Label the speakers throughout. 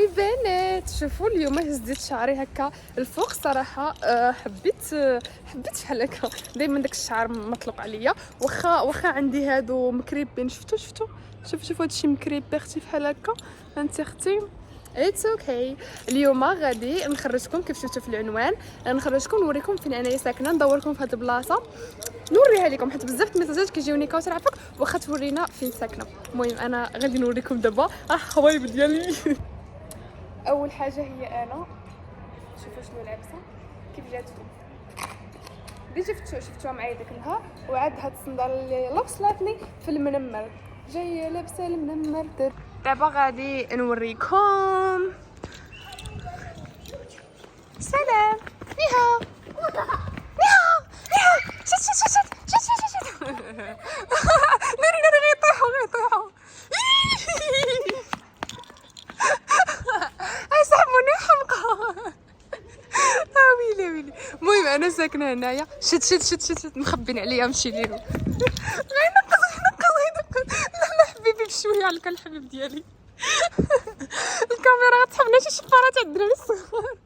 Speaker 1: هاي بنات، شوفوا اليوم هزيت شعري هكا الفوق صراحه. حبيت بحال هكا دائما داك الشعر مطلق عليا. واخا عندي هادو مكريبين، شفتوا هادشي مكريبي اختي بحال هكا. انت اختي اتس اوكي. اليوم غادي نخرجكم كيف شفتوا في العنوان، نخرجكم نوريكم فين انايا ساكنه، ندوركم في هاد البلاصه نوريها لكم، حيت بزاف الميساجات كيجيوني كوثر عفاك واخا تورينا فين ساكنه. المهم انا غادي نوريكم دابا الحوايب ديالي. اول حاجه هي انا، شوفوا شنو لابسه كيف جاتكم. ديجا شفتوها معايا داك النهار، وعاد هاد الصندال اللي وصلتني في المنمر، جايه لابسه المنمر. دابا غادي نوريكم. سلام نيها شت ناري غيطيحوا يسحبوني حمقى. ويلي. المهم انا ساكنه هنايا. شت مخبين عليا نمشي ليهم. غينقص. لا حبيبي بشويه عليك الحبيب ديالي. الكاميرا غتسحبنا شي شفاره تاع الدراري الصغار.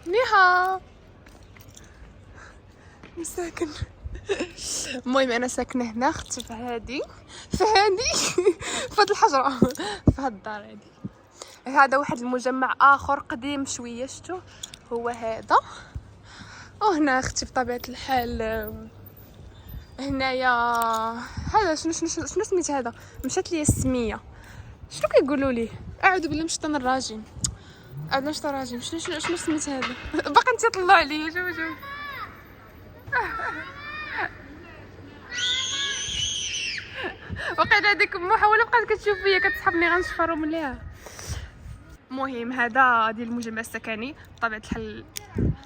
Speaker 1: نيها مساكن. المهم انا ساكنه هنا اختي في هادي في هاد الحجره في هاد الدار هادي. هذا واحد المجمع اخر قديم شويه، شفتوا هو هذا. وهنا اختي بطبيعه الحال هنايا. هذا شنو سميت هذا؟ مشات لي السميه. شنو كيقولوا ليه؟ اعوذ بالله من الشيطان الرجيم. شنو سميت هذا؟ باقي انت طلع عليا. شوف وقيلا هذيك المحاوله بقات كتشوف فيا كتسحبني غنشفرو مليها. المهم هذا ديال المجمع السكني بطبيعه الحال.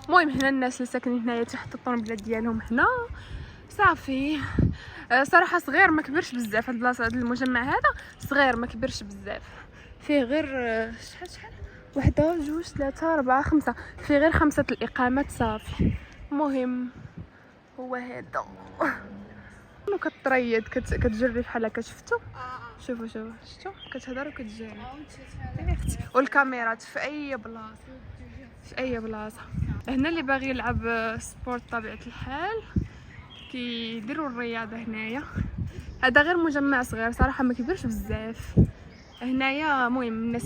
Speaker 1: المهم هنا الناس اللي ساكنين هنايا تحت الطوموبيلات ديالهم هنا صافي. صراحه صغير ما كبرش بزاف. هاد البلاصه هاد المجمع هذا صغير ما كبرش بزاف، فيه غير شحال وحده جوج ثلاثة أربعة خمسة، فيه غير 5 الإقامات صافي. المهم هو هذا كتريد كتجري بحال هكا. شوفوا شفتوا كتهضر وكتجري. والكاميرات في اي بلاصه. هنا اللي باغي يلعب سبورت طبيعه الحال كيديروا الرياضه هنايا. هذا غير مجمع صغير صراحه ما كبرش بزاف هنايا. المهم الناس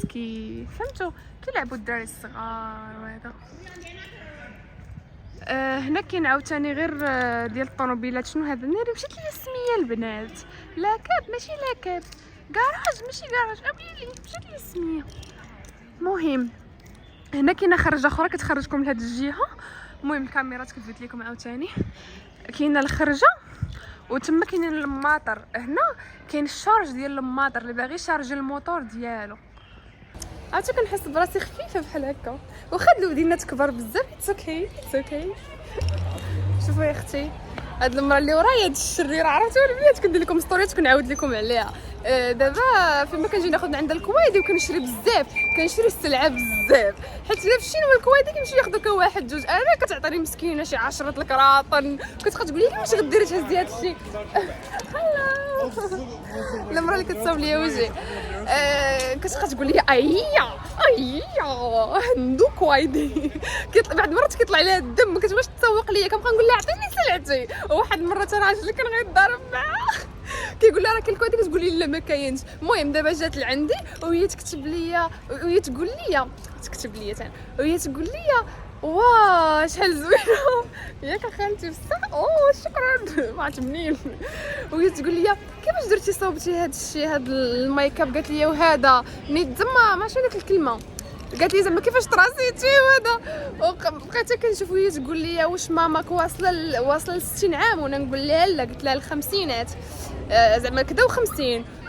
Speaker 1: فهمتوا كيلعبوا الدراري الصغار وهذا. هنا كاين عاوتاني غير ديال الطوموبيلات. شنو هذا؟ ناري مشات لي السميه البنات. لاكاب ماشي لاكاب، كراج ماشي كراج. اويلي مشات لي السميه. المهم هنا كاينه خرجه اخرى كتخرجكم لهاد الجهه. المهم الكاميرات كيف قلت لكم عاوتاني كاينه الخرجه، وتما كاينين الماطر. هنا كاين الشارج ديال الماطر اللي باغي يشارجي الموتور ديالو. عرفتي كنحس براسي خفيفه بحال هكا، واخا الودينات كبر بزاف. اتس اوكي. شوفوا يا اختي هاد المراه اللي ورايا، هاد الشريره عرفتوها البنات، كندير لكم ستوريات كنعاود لكم عليها. دابا فيما كنجي ناخذ من عند الكويدي وكنشري بزاف، كنشري السلعه بزاف، حيت الا مشينا للكويدي كيمشي ياخذ لك واحد جوج. انا كتعطيني مسكينه شي 10 الكراطن، كتبقى تقول لي كيفاش غديري تهزي هذا الشيء. المراه اللي كتصاوب ليا وجهي كتبقى تقول لي ايا ندو كويدي. بعد مرات كيطلع لها الدم، ما كتبغيش تسوق ليا، كنبقى نقول لها عطيني سلعتي. وواحد المره انا راجلي كان غيتضارب معاه كيقول لها راه كاين الكويدي، كتقول لي لا ما كاينش. المهم دابا جات لعندي وهي تكتب لي وهي تقول لي تقول لي واه شحال زوينه ياك خالتي بصح. شكرا ما عرفت منين. وهي تقول لي كيفاش درتي صوبتي هذا الشيء هذا الميك اب؟ قالت لي وهذا نيت زعما ماشي ديك الكلمه، قالت لي زعما كيفاش طراسيتي وهذا. وبقيت كنشوف وهي تقول لي واش ماماك واصله ل 60 عام، وانا نقول لها لا، قلت لها الخمسينات زعما كدا و50.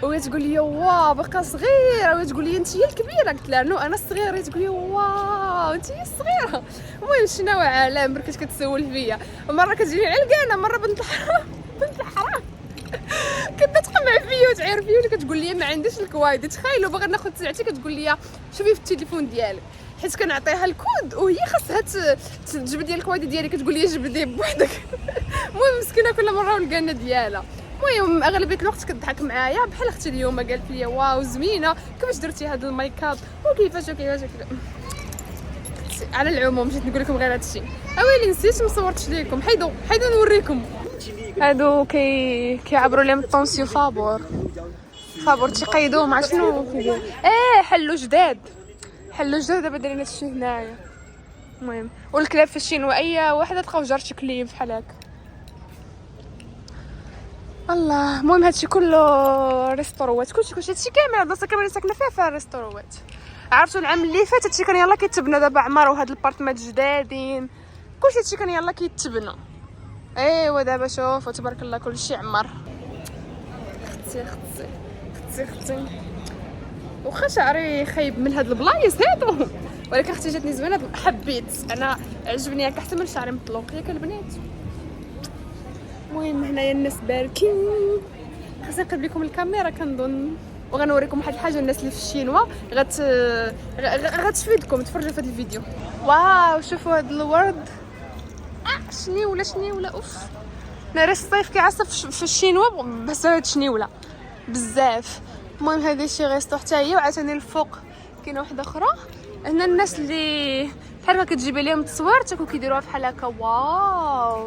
Speaker 1: وهي تقول لي واه باقا صغيره، وهي تقول لي انت هي الكبيره، قلت لها نو انا الصغيره. هي تقول لي واو انت هي الصغيره. المهم شنو عالم بركات كتسول فيا. مره كتجيني علقانه، مره بنت الحرام كتقمع فيا وتعير فيا وكتقول لي ما عنديش الكوايد. تخيلوا باغا ناخذ سلعتي كتقول لي شوفي في التليفون ديالك، حيت كنعطيها الكود وهي خاصها تجبد ديال الكوايد ديالي، كتقول لي جبديه بوحدك. المهم مسكينه كل مره ولقانا ديالها. المهم اغلبيه الوقت كتضحك معايا بحال اختي اليوم قالت لي واو زوينه كيفاش درتي هذا الميك اب وكيفاش على العموم جيت نقول لكم غير هذا الشيء. اويلي نسيت ما صورتش لكم. حيدوا نوريكم. هادو كيعبروا لي من الطونسيو فابور تيقيدوه مع شنو كيدير. حلو جداد دابا دايرين هادشي هنايا. المهم والكلاب في الشينوا اي وحده تلقاو جارتي كليب بحال هكا. الله المهم هادشي كله ريستوروات كلشي هادشي كامل البلاصه كامل اللي ساكنه فيها ريستوروات. عرفتوا العام اللي فات هادشي كان يلاه كيتبنى دابا عمار وهاد البارتمات جدادين كلشي هادشي كان يلاه كيتبنى. ايوا دابا شوفوا تبارك الله كلشي عمر. اختي واخا شعري خايب من هاد البلايص هادو ولكن اختي جاتني زوينه حبيت انا عجبني هكا احسن من شعري مطلوق ياك البنات. المهم هنايا الناس باركين خاصني نقلب لكم الكاميرا كنظن وغنوريكم واحد الحاجه الناس اللي في الشينوا غتفيدكم تفرجوا في هذا الفيديو. واو شوفوا هذا الورد شنيوله اوف ناري الصيف كيعصف في الشينوا بس هاد شنيوله بزاف. المهم هذه شي غيستو حتى هي وعاوتاني الفوق كاينه واحده اخرى. هنا الناس اللي بحال هكا كتجيبي لهم التصويرات وكيديروها بحال هكا. واو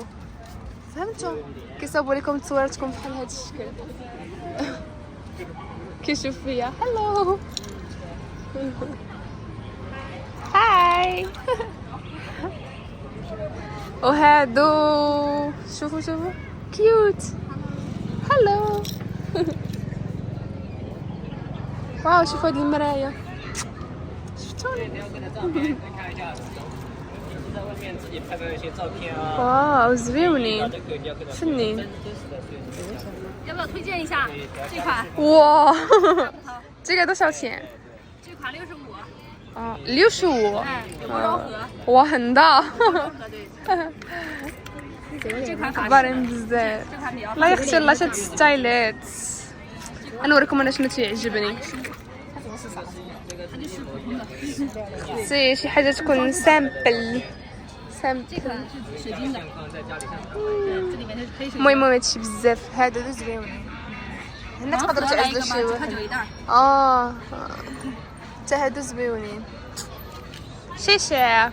Speaker 1: فهمتوا كيصاوبوا لكم تصويراتكم بحال هذا الشكل. كيشوف فيا هلو هاي. وهادو شوفوا كيوت هلو. واو شوفوا هاد المرايه شفتوني. واو زويونين فنين.
Speaker 2: 要不要推荐一下这款？
Speaker 1: 哇，这个多少钱？
Speaker 2: 这款65。
Speaker 1: 啊，65。
Speaker 2: 哎，有包装盒。
Speaker 1: 哇，很大。
Speaker 2: 对。这款法
Speaker 1: كبارين بزاف. الله يختار الله شاد ستايلات. نوريكم انا شنو تيعجبني. شي حاجه تكون سامبل.
Speaker 2: 这款是水晶的，这里面的是黑水晶。
Speaker 1: المهم هادشي بزاف هادو زويونين. هنا تقدروا تعزلوا شي واحد. حتى هادو زويونين. شيشه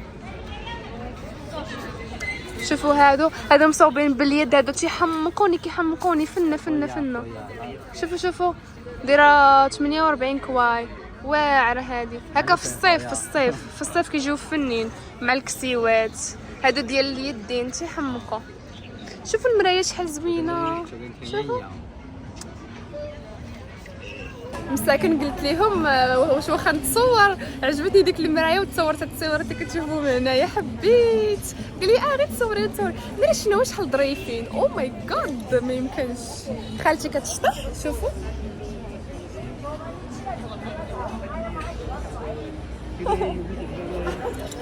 Speaker 1: شوفوا هادو مصوبين باليد هادو كيحمقوني فنه. شوفوا دايره 48 كواي واعره هادي هكا في الصيف كيجيو فنين مع الكسيوات هادو ديال اليدين تيحمقوا. شوفوا المرايه شحال زوينه شوفوا. مساكن قلت لهم واش واخا نتصور عجبتني ديك المرايه وتصورت هاد التصويرات اللي كتشوفوا من هنايا حبيت. قال لي غير تصوري دري شنو شحال ظريفين. او ماي جاد ما يمكنش. خالتي كتشطح شوفوا.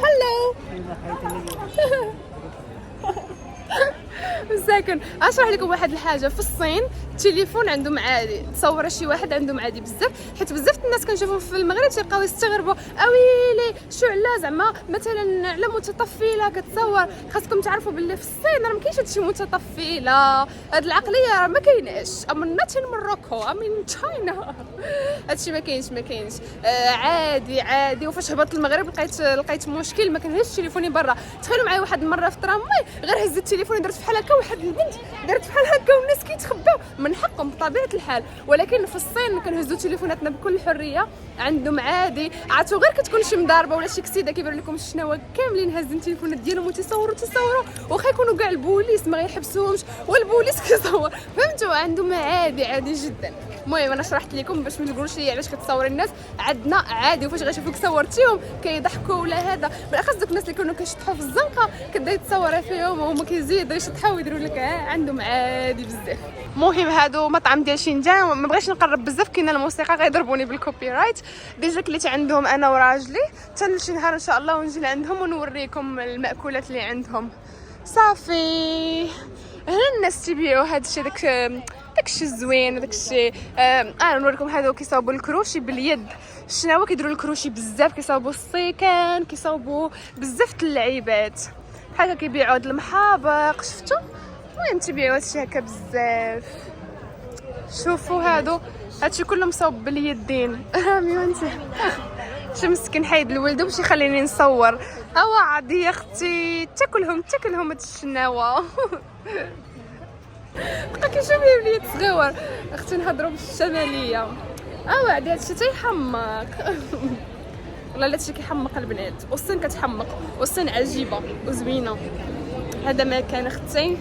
Speaker 1: هلو مساكن اشرح لكم واحد الحاجه. في الصين التليفون عندهم عادي تصور شي واحد عندهم عادي بزاف حيت بزاف الناس كنشوفهم في المغرب تيبقاو يستغربوا اويلي شو على زعما مثلا على متطفله كتصور. خاصكم تعرفوا باللي في الصين راه ما كاينش هادشي متطفله. هاد العقليه راه ما كايناش. ام ناتين موروكو امين تشاينا هادشي ما كاينش. عادي وفاش هبطت المغرب لقيت مشكل ما كنهزش تليفوني برا. تخيلوا معايا واحد المره في الترامواي غير هزت تليفوني درت بحال هكا واحد البنت درت بحال هكا والناس كيتخباو من حقهم بطبيعه الحال. ولكن في الصين كنهزوا تليفوناتنا بكل حريه عندهم عادي. عرفتوا غير كتكون شي مضاربه ولا شي كسيده كيبان لكم الشناوه كاملين هازين التليفونات ديالهم وتصوروا واخا يكونوا كاع البوليس ما غيحبسوهمش والبوليس كيصور. فهمتوا عندهم عادي جدا. المهم انا شرحت لكم باش ما تقولوش لي علاش كتصوري الناس. عندنا عادي وفاش غيشوفوك صورتيهم كيضحكوا ولا هذا. بالاخص دوك الناس اللي كانوا كيشطحوا في الزنقه كتبدا تصورها فيهم وهما كيزيدوا يشطحوا ويديروا لك عندهم عادي بزاف. المهم هادو مطعم ديال شينجان ما بغيتش نقرب بزاف كاين الموسيقى غيضربوني بالكوبي رايت. ديجا كليت عندهم انا وراجلي حتى شي نهار ان شاء الله ونجي لعندهم ونوريكم المأكولات اللي عندهم. صافي هنا الناس تيبيعوا هادشي داكشي الزوين داكشي. نوريكم هادو كيصاوبوا الكروشي باليد. الشناوه كيديروا الكروشي بزاف كيصاوبوا السيكان كيصاوبوا بزاف د اللعيبات بحال هكا كيبيعوا هاد المحابق شفتوا. المهم تيبيعوا هادشي هكا بزاف. شوفوا هادشي كله مصوب باليدين. ميونتي شو مسكين حيد الولد باش يخليني نصور. عادي يا اختي تاكلهم هاد الشناوه. بقى كيشوفني وليد صغيور. اختي نهضروا بالشماليه. عادي هادشي تيحمق. والله هادشي كيحمق البنات، والصين كتحمق، والصين عجيبه وزوينه. هذا ما كان اختي.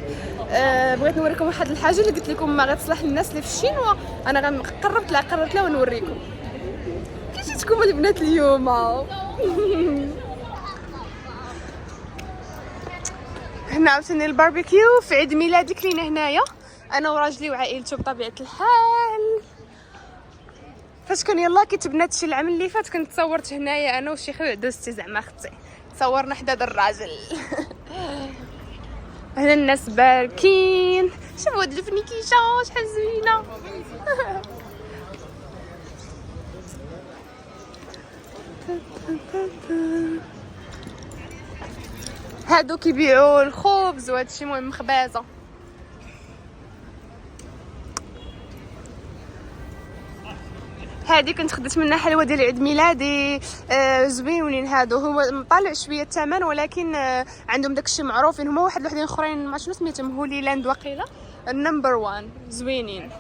Speaker 1: بغيت نوريكم واحد الحاجه اللي قلت لكم ما غتصلح للناس اللي في الشينوا. انا قربت لها ونوريكم كي جيتكم البنات اليوم. هنا عاوتاني الباربيكيو في عيد ميلادي كلينا هنايا انا وراجلي وعائلته بطبيعه الحال. فاش كان يلاه كيتبنى هادشي العام اللي فات كنت تصورت هنايا انا وشي خويا دوزتي زعما اختي تصورنا حدا هذا الراجل. هنا الناس باركين. شوفوا هاد الفنيكيشه شحال زوينه. هادو كيبيعوا الخبز وهادشي المهم مخبازه. هادي كنت خديت منها حلوه ديال عيد ميلادي. زوينين هادو. هو طالع شويه الثمن ولكن عندهم داكشي معروفين. هما واحد الوحدين اخرين ما شنو سميتهم هولي لاند وقيله النمبر 1 زوينين.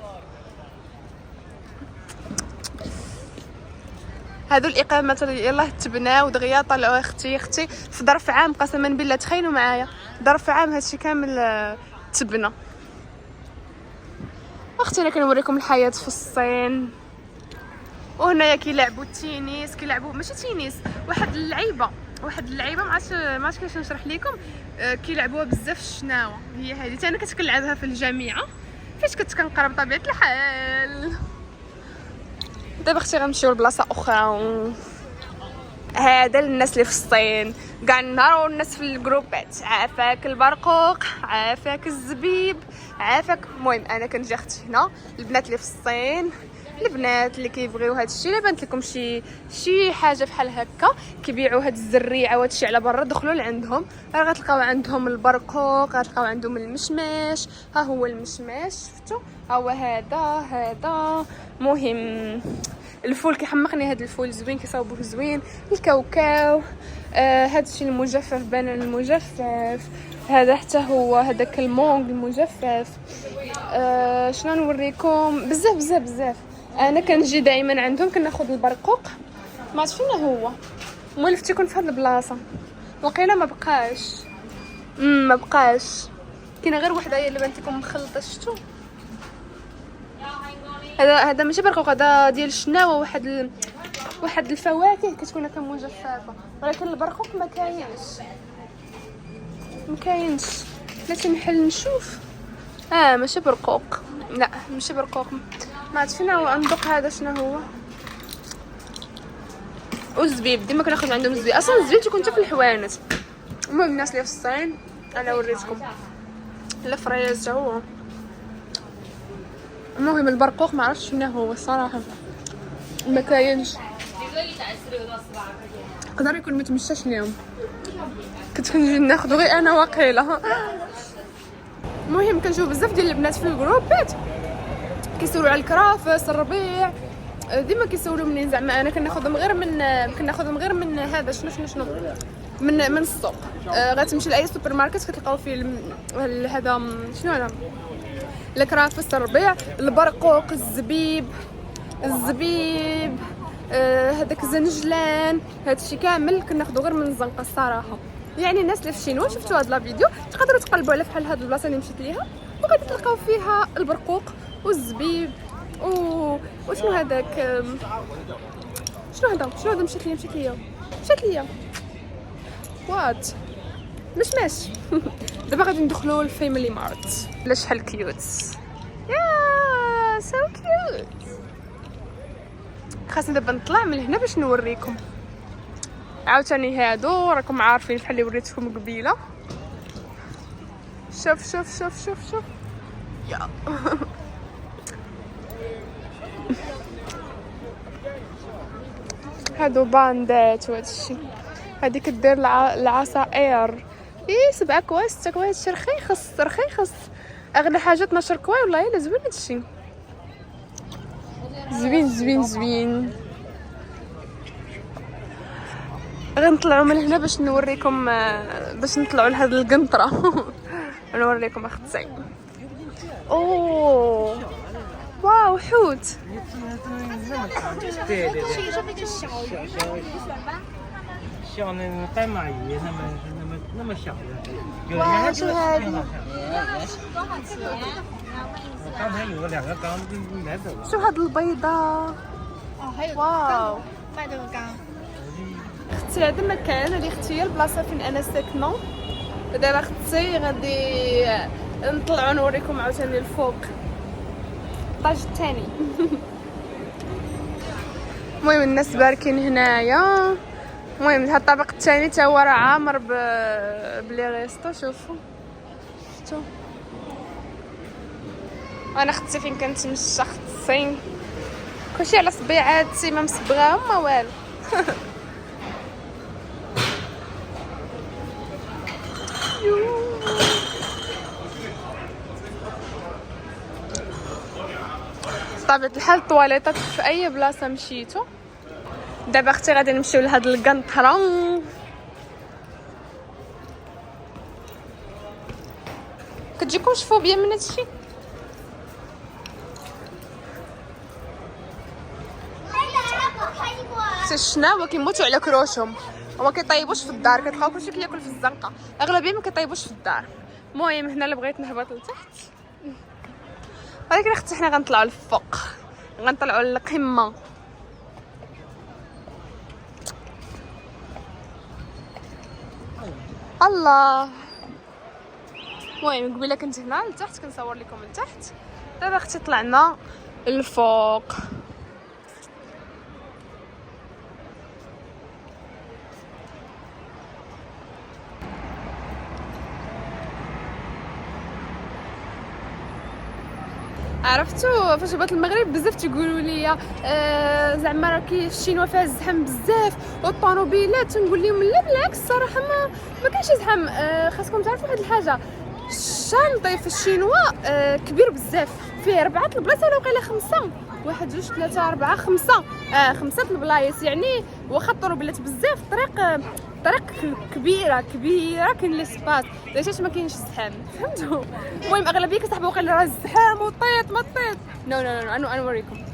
Speaker 1: هادو الاقامات اللي يلاه تبناو دغيا طلعوا اختي في ظرف عام. قسما بالله تخيلوا معايا ظرف عام هادشي كامل تبنى. اختي انا كنوريكم الحياه في الصين. وهنايا كيلعبوا التنس كيلعبوا ماشي تنس واحد اللعيبه ما عرفتش كيفاش نشرح لكم. كيلعبوها بزاف الشناوه. هي هذه انا كنت كنلعبها في الجامعه فاش كنت كنقرا بطبيعه الحال. دابا اختي غنمشيو لبلاصه اخرى. هذا للناس اللي في الصين كاع النهار والناس في الجروبات. عافاك البرقوق عافاك الزبيب عافاك. المهم انا كنجي اختي هنا البنات اللي في الصين البنات اللي كيبغيو هذا الشيء. الا بانت لكم شي حاجه بحال هكا كيبيعوا هاد الزريعه وهاد الشيء على برا دخلوا لعندهم راه غتلقاو عندهم البرقوق غتلقاو عندهم المشماش. ها هو المشماش شفتوا ها هو هذا مهم. الفول كيحمقني هاد الفول زوين كيصاوبوه زوين. الكاوكاو هاد الشيء المجفف بنان المجفف. هذا حتى هو هذاك المونغ المجفف. شنو نوريكم بزاف. انا كنجي دائما عندهم كناخذ البرقوق ما عرفت فين هو مولفت يكون في هاد البلاصه وقيله ما بقاش كاينه غير وحده هي اللي بانت لكم مخلطه. شفتوا هذا ماشي برقوق هذا ديال الشناوه. واحد الفواكه كتكون هكا مجففه ولكن البرقوق ما كاينش. بلاتي محل نشوف. ماشي برقوق لا ماشي برقوق ما عرفت فين هو. ندوق هذا شنو هو. والزبيب ديما كناخذ عندهم الزبيب. اصلا الزبيب تيكون حتى في الحوانت. المهم الناس اللي في الصين انا وريتكم الفريز حتى هو. المهم البرقوق ما عرفتش شنو هو الصراحه ما كاينش. يقدر يكون متمشاش اليوم كنت كنجي ناخذ غير انا واقيله. المهم كنشوف بزاف ديال البنات في الجروبات كيسولوا على الكرافس الربيع. ديما كيسولوا منين زعما انا كناخذهم غير من هذا شنو من السوق. غتمشي لاي سوبر ماركت كتلقاو فيه هذا شنو هذا الكرافس الربيع البرقوق الزبيب هذاك الزنجلان هادشي كامل كناخذو غير من الزنقه الصراحه. يعني الناس اللي في الشينوا شفتوا هذا الفيديو تقدروا تقلبوا على فحال هاد البلاصه اللي مشيت ليها وغادي تلقاو فيها البرقوق والزبيب وشنو هذاك شنو هذا مشات ليا وات مش دابا غادي ندخلوا للفاميلي مارت. لا شحال كيوت يا سو كيوت. خاصني دابا نطلع من هنا باش نوريكم عاوتاني هادو راكم عارفين بحال اللي وريتكم قبيله. شوف يا هادو باندات وهادشي. هادي كدير العصائر 7 كوا 6 كوا. هادشي رخيص اغلى حاجه 12 كوا والله الا زوين هادشي. زوين زوين زوين. غنطلعوا من هنا باش نوريكم، باش نطلعوا لهاد القنطره. ونوريكم اختي. اوه واو حوت.
Speaker 3: 对对
Speaker 2: 这
Speaker 3: 对，
Speaker 2: 个是那个小鱼，你喜欢吗？
Speaker 3: 像那个斑马鱼，它们是那么小的，有
Speaker 1: 哇
Speaker 3: 的还
Speaker 1: 这还
Speaker 3: 挺好看。
Speaker 2: 多少钱？
Speaker 3: 我刚才有2个缸买走了。
Speaker 1: شو هاد البيضه؟
Speaker 2: 哦，还有
Speaker 1: واو
Speaker 2: 卖这个缸。
Speaker 1: اختي هذا المكان، هذه اختي هي البلاصه فين انا ساكنه. دابا اختي غادي نطلعوا نوريكم عاوتاني الفوق الطاج الثاني. المهم الناس باركين هنايا. المهم هاد الطابق الثاني تا هو راه عامر بلي ريستو. شوفوا شفتوا انا اختي فين كنتمشى. اختي كلشي على صبيعاتي ما مصبغاهم ما والو. بطبيعة الحال الطواليطات في اي بلاصه مشيتو. دابا اختي غادي نمشيو لهاد القنطره. كتجيكمش فوبيا من هادشي؟ الشناوه كيموتوا على كروشهم وما كيطيبوش في الدار. كتلقاو كلشي كياكل في الزنقه، اغلبيه ما كيطيبوش في الدار. المهم هنا اللي بغيت نهبط لتحت، ولكن اختي حنا غنطلعوا للفوق، غنطلعوا للقمه. الله. المهم قبيله كنت هنا لتحت كنصور لكم من تحت. دابا اختي طلعنا للفوق. عرفتوا فاش بغيت المغرب بزاف تيقولوا لي زعما راه كي الشينوا فيها الزحام بزاف والطوموبيلات. تنقول لهم لا بالعكس الصراحه ما كاينش زحام. خاصكم تعرفوا واحد الحاجه، الشانطي في الشينوا كبير بزاف، فيه 4 البلايص ولا وقيله 5. 1 2 3 4 5 5 البلايص. يعني واخا الطوموبيلات بزاف طريق كبيره كاين لي سباس علاش ما كاينش الزحام، فهمتوا؟ المهم اغلبيه كيصاحبوا وقيلا راه الزحام وطيط ما طيط. نو انا نوريكم.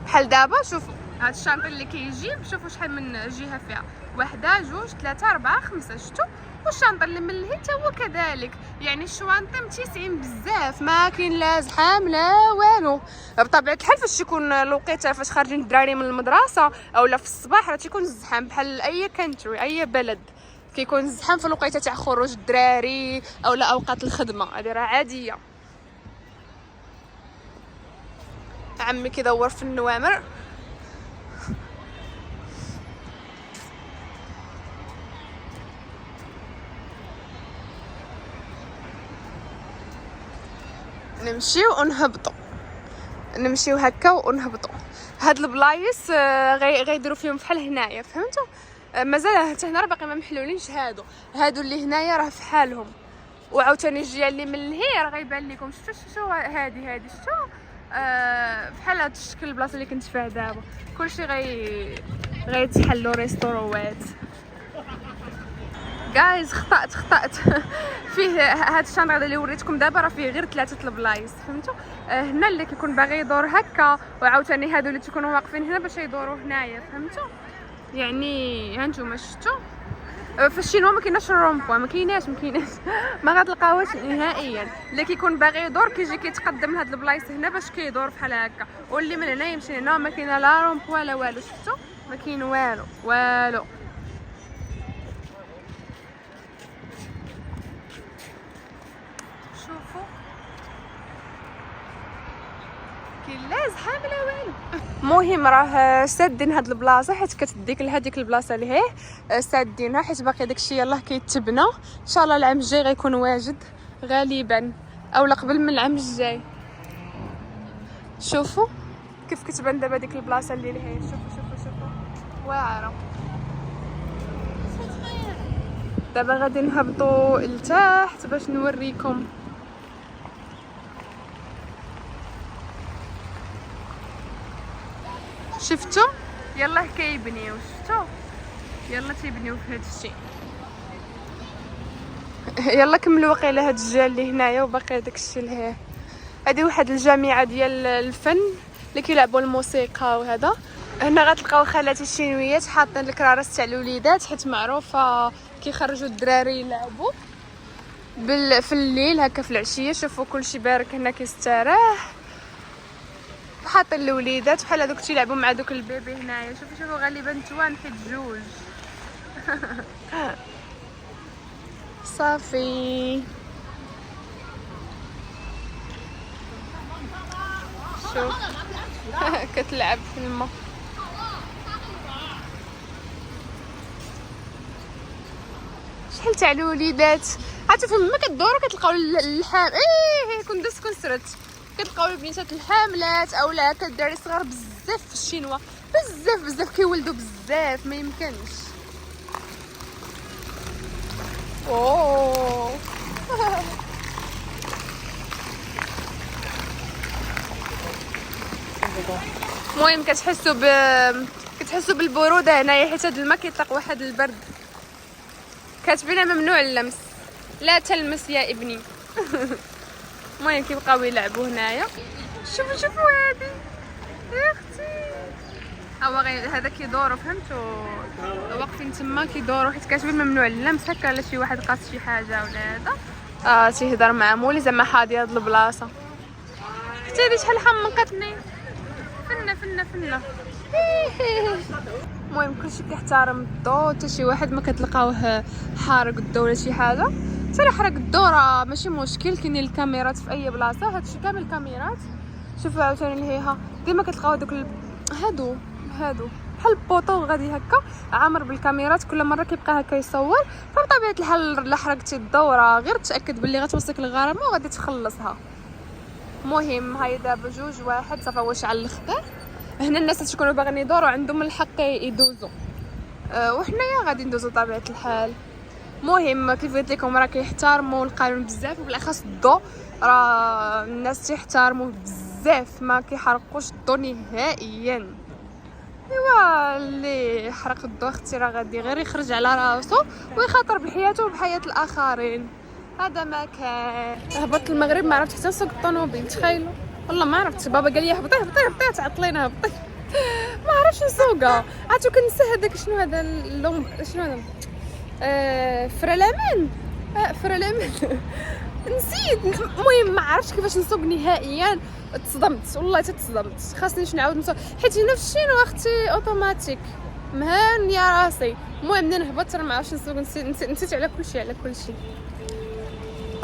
Speaker 1: بحال دابا شوفوا هاد الشانطي اللي كيجيب، شوفوا شحال من جهه فيها، 1 2 3 4 5. شفتوا؟ والشانطه اللي من الهي حتى هو كذلك. يعني الشوانطه متسعين بزاف، ما كاين لا زحام لا والو. بطبيعه الحال فاش يكون الوقيته فاش خارجين الدراري من المدرسه اولا في الصباح راه تيكون الزحام بحال اي كانتري اي بلد، كيكون الزحام في الوقيته تاع خروج الدراري اولا اوقات الخدمه. هذه راه عاديه. عمي كيدور في النوامر. نمشيو ونهبطوا، نمشيو هكا ونهبطوا. هاد البلايص غيديروا فيهم بحال هنايا، فهمتوا؟ مازال حتى هنا راه باقي ما محلولينش. هادو اللي هنايا راه في حالهم. وعاوتاني الجهه اللي من الهي راه غيبان لكم. شفتوا هادي شفتوا بحال هاد الشكل البلاصه اللي كنت فيها دابا. كلشي غيتحلوا ريستوروات. جايز خطأت فيه هاد الشانطه اللي وريتكم دابا راه فيه غير 3 البلايص، فهمتوا؟ هنا اللي كيكون باغي يدور هكا، وعاوتاني هادو اللي تيكونوا واقفين هنا باش يدوروا هنايا، فهمتوا؟ يعني ها نتوما شفتوا في الشينوا ما كايناش الرومبوا، ما كايناش ما غتلقاوش نهائيا. اللي كيكون باغي يدور كيجي كيتقدم لهاد البلايص هنا باش كيدور بحال هكا، واللي من هنا يمشي هنا. ما كاينه لا رومبوا لا والو. شفتوا؟ ما كاين والو. شوفوا كاين لا زحام لا والو. المهم راه سادين هاد البلاصه حيت كتديك لهاديك البلاصه اللي هي سادينها حيت باقي داكشي يلاه كيتبنى. ان شاء الله العام الجاي غيكون واجد غالبا اولا قبل من العام الجاي. شوفوا كيف كتبان دابا ديك البلاصه اللي هي. شوفوا واعره. دابا غادي نهبطوا لتحت باش نوريكم. شفتوا يلا كيبنيو شفتوا يلا تيبنيو في هذا الشيء. يلا كملوا واقيلا هاد الجهه اللي هنايا وباقي داك الشيء لهيه. هذه واحد الجامعه ديال الفن اللي كيلعبوا الموسيقى وهذا. هنا غتلقاو خالاتي الشينويات حاطين الكرارس تاع الوليدات حيت معروفه كيخرجوا الدراري يلعبوا في الليل هكا في العشيه. شوفوا كلشي بارك هنا كيستراح حاطين الوليدات بحال هذوك تيلعبوا مع دوك البيبي هنايا. شوفوا غالبا توان حيت جوج. صافي شوف كتلعب في الماء. شحال تاع الوليدات عرفتوا فما كدوروا كتلقاو اللحام كون سرت كتلقاو البنيتات الحاملات او لا الدراري الصغار بزاف في الشينوا بزاف كيولدوا بزاف ما يمكنش. اوه المهم كتحسوا بالبروده هنايا حيت هذا الماء كيطلق واحد البرد. كاتبين ممنوع اللمس لا تلمس يا ابني. المهم كيبقاو يلعبوا هنايا. شوفوا هادي يا اختي هذا كيدوروا فهمتوا واقفين تما كيدوروا حيت كاتبين ممنوع اللمس. هكا لا شي واحد قاص شي حاجه ولا هذا تيهضر مع مولي زعما حاضي هاد البلاصه. حتى هادي شحال حمقتني فنه. المهم كلشي كيحترم الضو حتى شي واحد ما كتلقاوه حارق الضو ولا شي حاجه. حتى حرق الضو راه ماشي مشكل كاينين الكاميرات في اي بلاصه. هادشي كامل كاميرات. شوفوا عاوتاني لهيها ديما كتلقاو دوك هادو بحال البوطو غادي هكا عامر بالكاميرات كل مره كيبقى هكا يصور. فبطبيعه الحال الا حرقتي الضو راه غير تاكد باللي غتوصلك الغرامه وغادي تخلصها. المهم هاي دابا 2-1 صافا واش على الاخضر. هنا الناس تكونوا باغيين يدوروا عندهم الحق يدوزوا وحنايا غادي ندوزوا طبيعه الحال. المهم كيف قلت لكم راه كيحترموا القانون بزاف وبالاخص الضو راه الناس تيحترموه بزاف ما كيحرقوش الضو نهائيا. ايوا اللي حرق الضو اختي راه غادي غير يخرج على راسو ويخاطر بحياته وبحياه الاخرين. هذا ما كان. هبطت المغرب ما عرفت حتى نسوق الطوموبيل تخيلوا والله ما عرفت. بابا قال لي هبطي تعطلينا هبطي ما عرفتش نسوقها. عرفتو كنسى هذاك شنو هذا شنو هذا فرلامان نسيت. المهم ما عرفتش كيفاش نسوق نهائيا. تصدمت والله تصدمت. خاصني نعاود نسوق حيت هنا في الشينوا اختي اوتوماتيك مهان يا راسي. المهم منين هبطت ما عرفتش نسوق. نسيت على كلشي.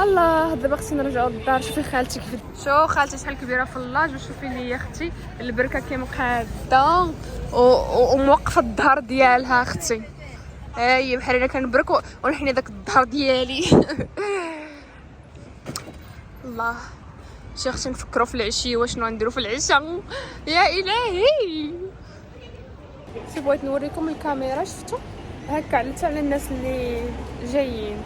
Speaker 1: الله دابا خصنا نرجعوا للدار. شوفي خالتي كيف خالتي شحال كبيره في اللاج وشوفي لي يا اختي البركه كي مقاده وموقفه الظهر ديالها اختي. هي بحال انا كنبرك ونحني داك الظهر ديالي. الله شي اختي نفكروا في العشيه واشنو نديروا في العشاء يا الهي. بغيت نوريكم الكاميرا شفتوا هكا على الناس اللي جايين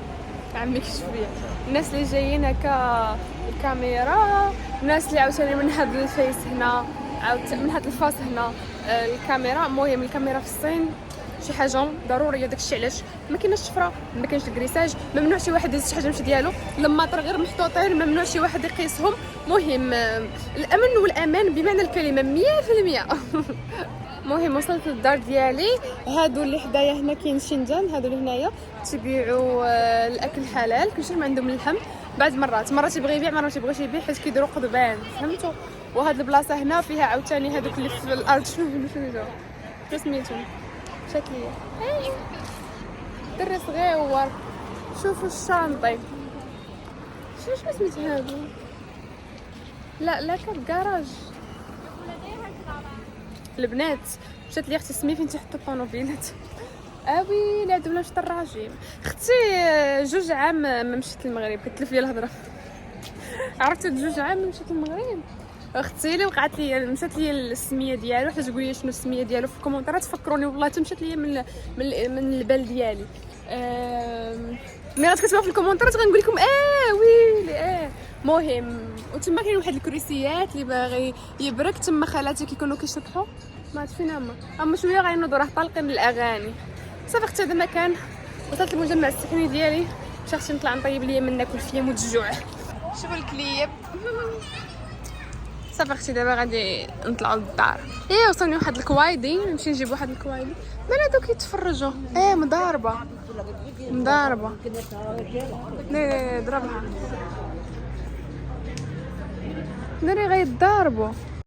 Speaker 1: عمي كشفيه الناس اللي جايين هكا الكاميرا. الناس اللي عاوتاني من هاد الفيس هنا من هاد الفاس هنا الكاميرا. المهم الكاميرا في الصين شي حاجه ضروريه. داكشي علاش ما كايناش الشفره ما كاينش الكريساج ممنوع شي واحد يهز شي حاجه ماشي ديالو. لما طر غير محطوطين ممنوع شي واحد يقيسهم. مهم الامن والامان بمعنى الكلمه 100%. المهم وصلت للدار ديالي. هادو اللي حدايا هنا كاين شينجان. هادو اللي هنايا تيبيعوا الاكل حلال كلشي ما عندهم اللحم. بعض مرات تيبغي يبيع مرات تيبغيش يبيع حيت كيديروا قضبان فهمتوا. وهاد البلاصه هنا فيها عاوتاني هادوك اللي في الارض شنو سميتهم مشات ليا دري صغيور. شوفوا الشانطي شنو سميت هادو لا كان كراج البنات. مشات لي اختي سمي فين تحطوا الطونوبيلات. اوي لا دوله شط الراجيم اختي 2 عام ما مشيت للمغرب. كتلف لي الهضره. عرفتي 2 عام ما مشيت للمغرب اختي اللي وقعت لي مشات لي السميه ديالو. حتى تقول لي شنو السميه ديالو في الكومونتيرات فكروني والله حتى مشات لي من البال ديالي. ملي غتكتبوا في الكومونتيرات غنقول لكم ويلي مهم. وتما كاين واحد الكرسيات اللي باغي يبرك تما خالاتي كيكونوا كيشطحوا ما عرفت فين هما شويه غينوضوا راه طالقين الاغاني. صافي اختي هذا مكان وصلت المجمع السكني ديالي، شخص نطلع نطيب ليا من ناكل فيا موت الجوع. شوفوا الكليب. صافي اختي دابا غادي نطلعوا للدار. وصلني واحد الكوايدي، نمشي نجيب واحد الكوايدي. بنادو كيتفرجوا مضاربه ضربها ناري غيتضاربوا.